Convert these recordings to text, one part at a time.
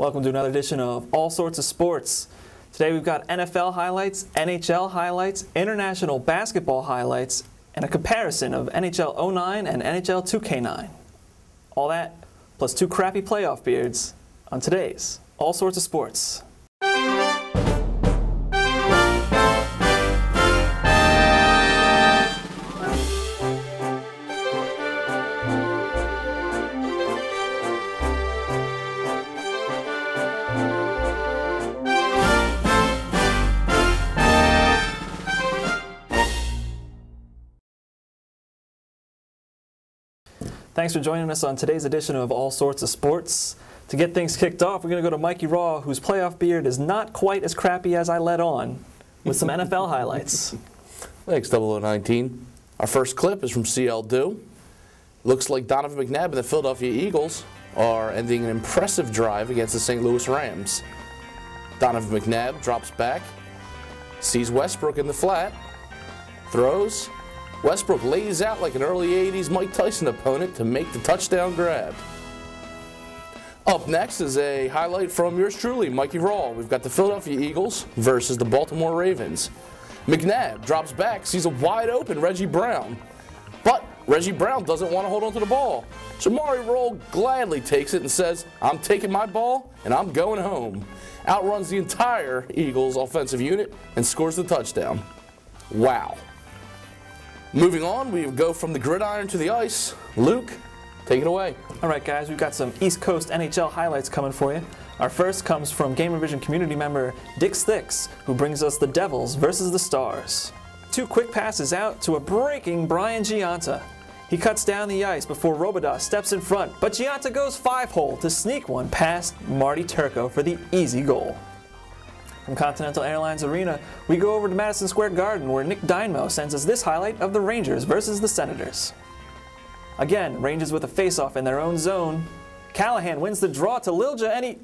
Welcome to another edition of All Sorts of Sports. Today we've got NFL highlights, NHL highlights, international basketball highlights, and a comparison of NHL 09 and NHL 2K9. All that, plus two crappy playoff beards, on today's All Sorts of Sports. Thanks for joining us on today's edition of All Sorts of Sports. To get things kicked off, we're going to go to Mikey Raw, whose playoff beard is not quite as crappy as I let on, with some NFL highlights. Thanks, 0019. Our first clip is from CL Do. Looks like Donovan McNabb and the Philadelphia Eagles are ending an impressive drive against the St. Louis Rams. Donovan McNabb drops back, sees Westbrook in the flat, throws. Westbrook lays out like an early 80s Mike Tyson opponent to make the touchdown grab. Up next is a highlight from yours truly, Mikey Raw. We've got the Philadelphia Eagles versus the Baltimore Ravens. McNabb drops back, sees a wide open Reggie Brown. But Reggie Brown doesn't want to hold on to the ball. Jamari Roll gladly takes it and says, "I'm taking my ball and I'm going home." Outruns the entire Eagles offensive unit and scores the touchdown. Wow. Moving on, we go from the gridiron to the ice. Luke, take it away. All right, guys, we've got some East Coast NHL highlights coming for you. Our first comes from Gamervision community member Dick Sticks, who brings us the Devils versus the Stars. Two quick passes out to a breaking Brian Gianta. He cuts down the ice before Robidas steps in front, but Gianta goes five-hole to sneak one past Marty Turco for the easy goal. From Continental Airlines Arena, we go over to Madison Square Garden, where Nick Dynamo sends us this highlight of the Rangers versus the Senators. Again, Rangers with a face-off in their own zone. Callahan wins the draw to Lilja, and he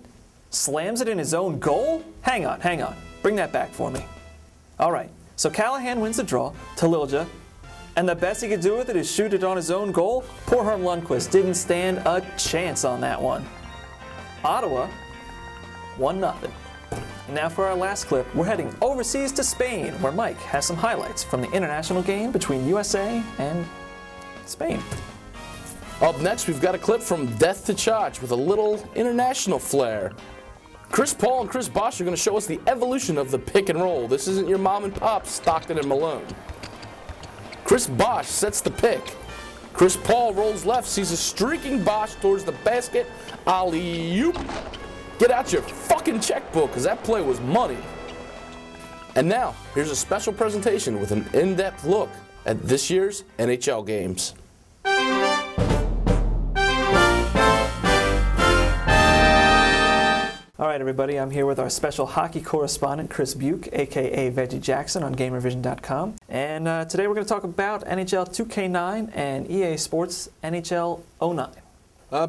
slams it in his own goal? Hang on. Bring that back for me. All right, so Callahan wins the draw to Lilja, and the best he could do with it is shoot it on his own goal? Poor Herm Lundqvist didn't stand a chance on that one. Ottawa, 1-0. And now for our last clip, we're heading overseas to Spain, where Mike has some highlights from the international game between USA and Spain. Up next, we've got a clip from Death to Chach with a little international flair. Chris Paul and Chris Bosh are going to show us the evolution of the pick and roll. This isn't your mom and pop Stockton and Malone. Chris Bosh sets the pick. Chris Paul rolls left, sees a streaking Bosh towards the basket. Alley-oop. Get out your fucking checkbook, because that play was money. And now, here's a special presentation with an in-depth look at this year's NHL games. All right, everybody, I'm here with our special hockey correspondent, Chris Buke, a.k.a. Veggie Jackson on Gamervision.com. And today we're going to talk about NHL 2K9 and EA Sports NHL 09.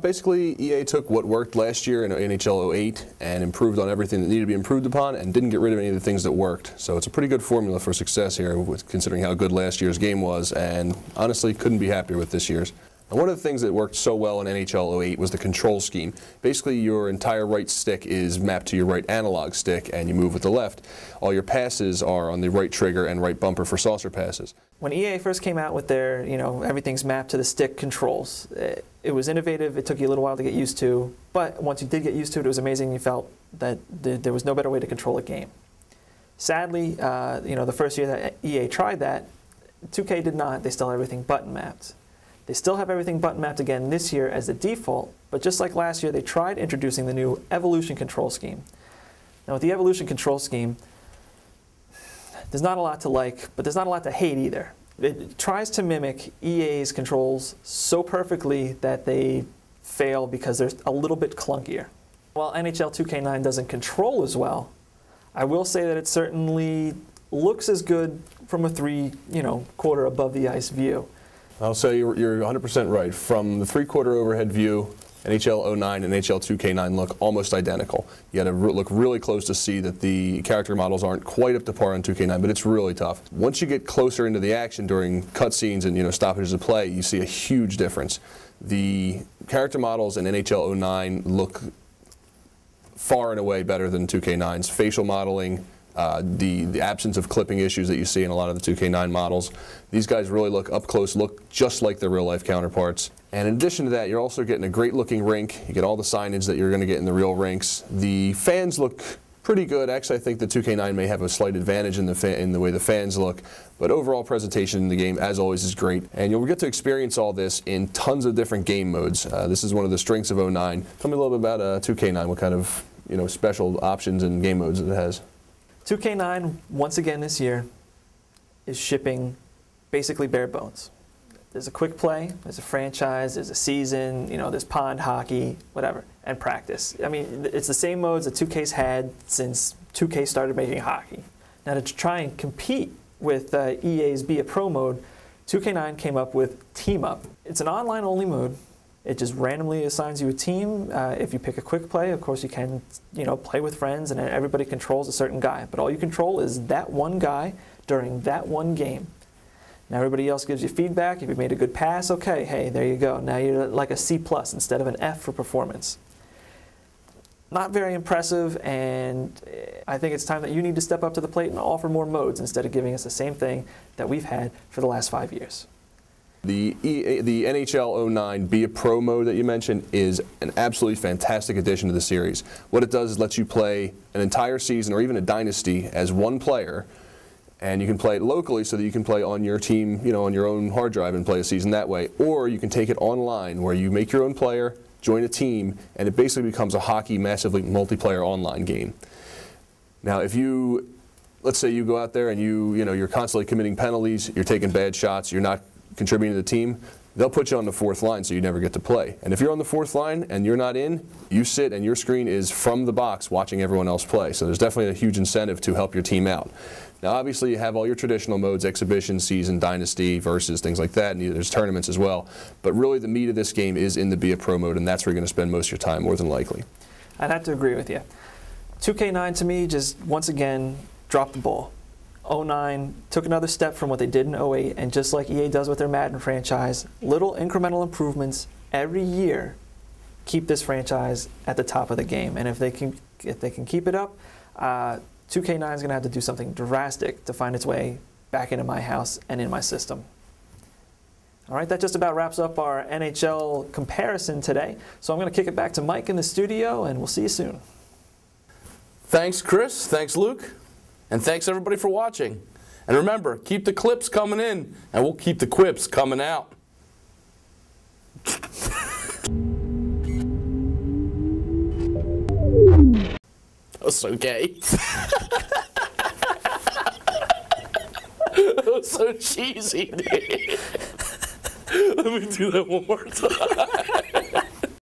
Basically, EA took what worked last year in NHL 08 and improved on everything that needed to be improved upon and didn't get rid of any of the things that worked. So it's a pretty good formula for success here, considering how good last year's game was, and honestly couldn't be happier with this year's. And one of the things that worked so well in NHL 08 was the control scheme. Basically, your entire right stick is mapped to your right analog stick, and you move with the left. All your passes are on the right trigger and right bumper for saucer passes. When EA first came out with their, everything's mapped to the stick controls, it was innovative. It took you a little while to get used to, but once you did get used to it, it was amazing. You felt that there was no better way to control a game. Sadly, the first year that EA tried that, 2K did not. They still had everything button mapped. They still have everything button mapped again this year as the default, but just like last year, they tried introducing the new Evolution control scheme. Now with the Evolution control scheme, there's not a lot to like, but there's not a lot to hate either. It tries to mimic EA's controls so perfectly that they fail because they're a little bit clunkier. While NHL 2K9 doesn't control as well, I will say that it certainly looks as good from a quarter above the ice view. I'll say you're 100% right. From the three-quarter overhead view, NHL 09 and NHL 2K9 look almost identical. You got to look really close to see that the character models aren't quite up to par on 2K9, but it's really tough. Once you get closer into the action during cutscenes and stoppages of play, you see a huge difference. The character models in NHL 09 look far and away better than 2K9's facial modeling. The absence of clipping issues that you see in a lot of the 2K9 models. These guys really look up close, look just like their real life counterparts. And in addition to that, you're also getting a great looking rink. You get all the signage that you're going to get in the real rinks. The fans look pretty good. Actually, I think the 2K9 may have a slight advantage in the way the fans look. But overall presentation in the game, as always, is great. And you'll get to experience all this in tons of different game modes. This is one of the strengths of 09. Tell me a little bit about 2K9, what kind of special options and game modes it has. 2K9, once again this year, is shipping basically bare bones. There's a quick play, there's a franchise, there's a season, there's pond hockey, whatever, and practice. I mean, it's the same modes that 2K's had since 2K started making hockey. Now, to try and compete with EA's Be a Pro mode, 2K9 came up with Team Up. It's an online-only mode. It just randomly assigns you a team. If you pick a quick play, of course you can, play with friends, and everybody controls a certain guy. But all you control is that one guy during that one game. Now everybody else gives you feedback. If you made a good pass, okay, hey, there you go. Now you're like a C+ instead of an F for performance. Not very impressive, and I think it's time that you need to step up to the plate and offer more modes instead of giving us the same thing that we've had for the last 5 years. The NHL 09 Be a Pro mode that you mentioned is an absolutely fantastic addition to the series. What it does is lets you play an entire season or even a dynasty as one player, and you can play it locally so that you can play on your team, on your own hard drive and play a season that way. Or you can take it online where you make your own player, join a team, and it basically becomes a hockey massively multiplayer online game. Now, if you, let's say you go out there and you're constantly committing penalties, you're taking bad shots, you're not contributing to the team, they'll put you on the fourth line so you never get to play. And if you're on the fourth line and you're not in, you sit and your screen is from the box watching everyone else play. So there's definitely a huge incentive to help your team out. Now obviously you have all your traditional modes, exhibition, season, dynasty, versus, things like that, and there's tournaments as well. But really the meat of this game is in the Be a Pro mode, and that's where you're going to spend most of your time, more than likely. I'd have to agree with you. 2K9 to me just once again dropped the ball. 09 took another step from what they did in 08, and just like EA does with their Madden franchise, little incremental improvements every year keep this franchise at the top of the game. And if they can keep it up, 2K9 is going to have to do something drastic to find its way back into my house and in my system. All right, that just about wraps up our NHL comparison today. So I'm going to kick it back to Mike in the studio, and we'll see you soon. Thanks, Chris. Thanks, Luke. And thanks, everybody, for watching. And remember, keep the clips coming in, and we'll keep the quips coming out. That was so gay. That was so cheesy, dude. Let me do that one more time.